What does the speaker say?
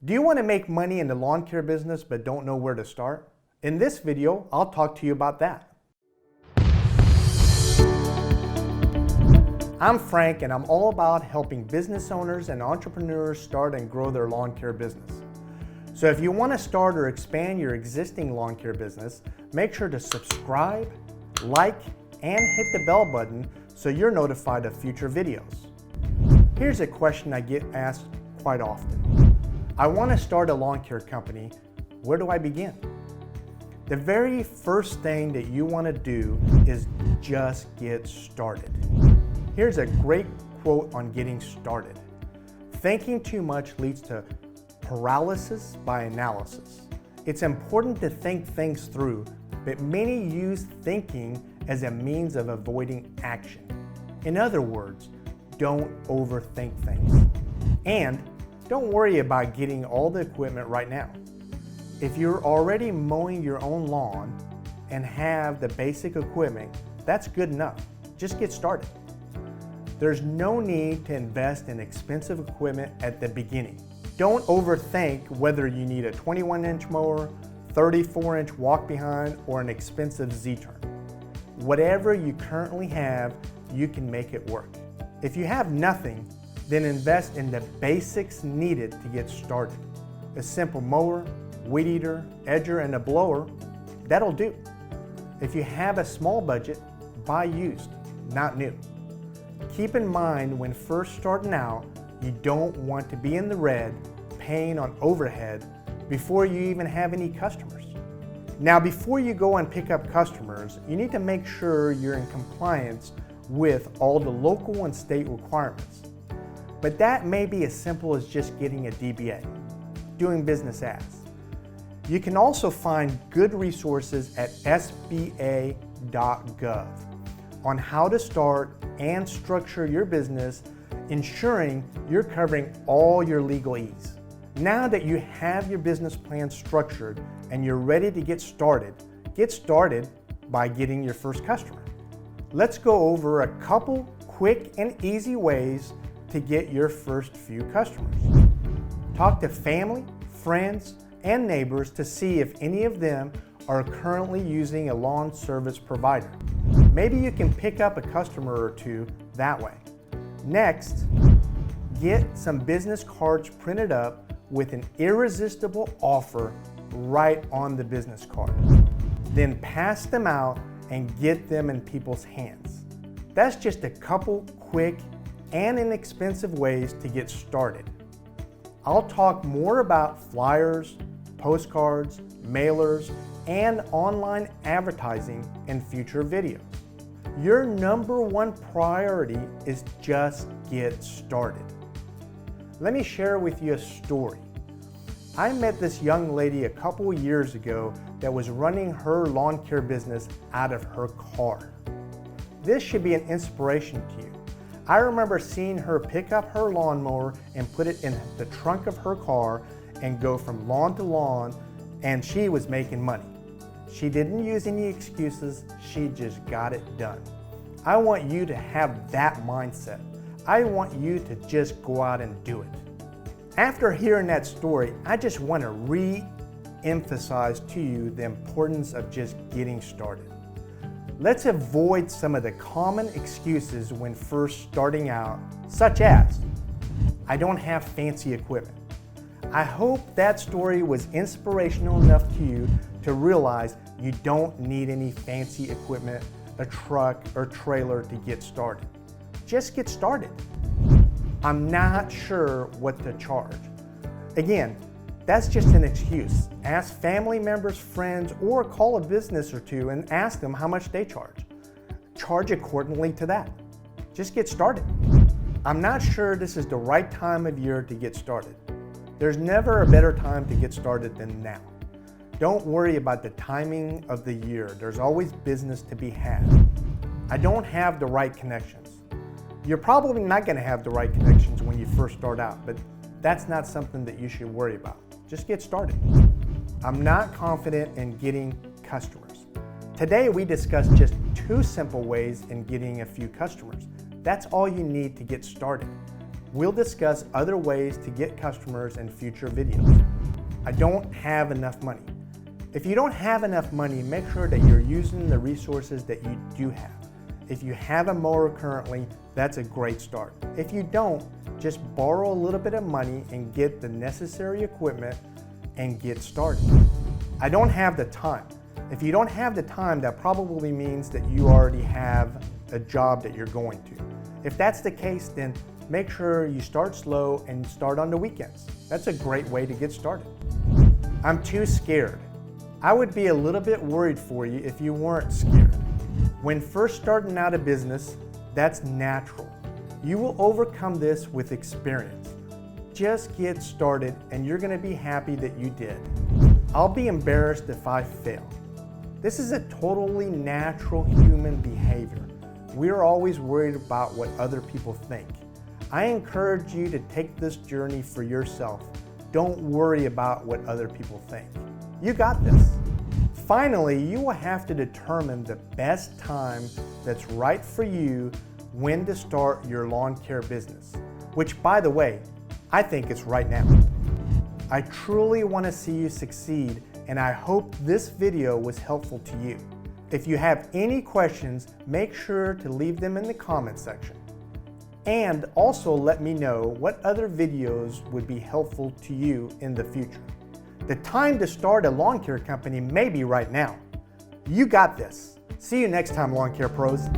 Do you want to make money in the lawn care business but don't know where to start? In this video, I'll talk to you about that. I'm Frank, and I'm all about helping business owners and entrepreneurs start and grow their lawn care business. So if you want to start or expand your existing lawn care business, make sure to subscribe, like, and hit the bell button so you're notified of future videos. Here's a question I get asked quite often. I want to start a lawn care company. Where do I begin? The very first thing that you want to do is just get started. Here's a great quote on getting started. Thinking too much leads to paralysis by analysis. It's important to think things through, but many use thinking as a means of avoiding action. In other words, don't overthink things. And don't worry about getting all the equipment right now. If you're already mowing your own lawn and have the basic equipment, that's good enough. Just get started. There's no need to invest in expensive equipment at the beginning. Don't overthink whether you need a 21-inch mower, 34-inch walk-behind, or an expensive Z-turn. Whatever you currently have, you can make it work. If you have nothing, then invest in the basics needed to get started. A simple mower, weed eater, edger, and a blower, that'll do. If you have a small budget, buy used, not new. Keep in mind when first starting out, you don't want to be in the red paying on overhead before you even have any customers. Now, before you go and pick up customers, you need to make sure you're in compliance with all the local and state requirements. But that may be as simple as just getting a DBA, doing business as. You can also find good resources at sba.gov on how to start and structure your business, ensuring you're covering all your legalese. Now that you have your business plan structured and you're ready to get started by getting your first customer. Let's go over a couple quick and easy ways to get your first few customers. Talk to family, friends, and neighbors to see if any of them are currently using a lawn service provider. Maybe you can pick up a customer or two that way. Next, get some business cards printed up with an irresistible offer right on the business card. Then pass them out and get them in people's hands. That's just a couple quick and inexpensive ways to get started. I'll talk more about flyers, postcards, mailers, and online advertising in future videos. Your number one priority is just get started. Let me share with you a story. I met this young lady a couple years ago that was running her lawn care business out of her car. This should be an inspiration to you. I remember seeing her pick up her lawnmower and put it in the trunk of her car and go from lawn to lawn, and she was making money. She didn't use any excuses, she just got it done. I want you to have that mindset. I want you to just go out and do it. After hearing that story, I just want to re-emphasize to you the importance of just getting started. Let's avoid some of the common excuses when first starting out, such as, I don't have fancy equipment. I hope that story was inspirational enough to you to realize you don't need any fancy equipment, a truck or trailer to get started. Just get started. I'm not sure what to charge. Again, that's just an excuse. Ask family members, friends, or call a business or two and ask them how much they charge. Charge accordingly to that. Just get started. I'm not sure this is the right time of year to get started. There's never a better time to get started than now. Don't worry about the timing of the year. There's always business to be had. I don't have the right connections. You're probably not going to have the right connections when you first start out, but that's not something that you should worry about. Just get started. I'm not confident in getting customers. Today we discussed just 2 simple ways in getting a few customers. That's all you need to get started. We'll discuss other ways to get customers in future videos. I don't have enough money. If you don't have enough money, make sure that you're using the resources that you do have. If you have a mower currently, that's a great start. If you don't, just borrow a little bit of money and get the necessary equipment and get started. I don't have the time. If you don't have the time, that probably means that you already have a job that you're going to. If that's the case, then make sure you start slow and start on the weekends. That's a great way to get started. I'm too scared. I would be a little bit worried for you if you weren't scared. When first starting out a business, that's natural. You will overcome this with experience. Just get started and you're going to be happy that you did. I'll be embarrassed if I fail. This is a totally natural human behavior. We're always worried about what other people think. I encourage you to take this journey for yourself. Don't worry about what other people think. You got this. Finally, you will have to determine the best time that's right for you when to start your lawn care business, which, by the way, I think it's right now. I truly want to see you succeed, and I hope this video was helpful to you. If you have any questions, make sure to leave them in the comment section. And also let me know what other videos would be helpful to you in the future. The time to start a lawn care company may be right now. You got this. See you next time, Lawn Care Pros.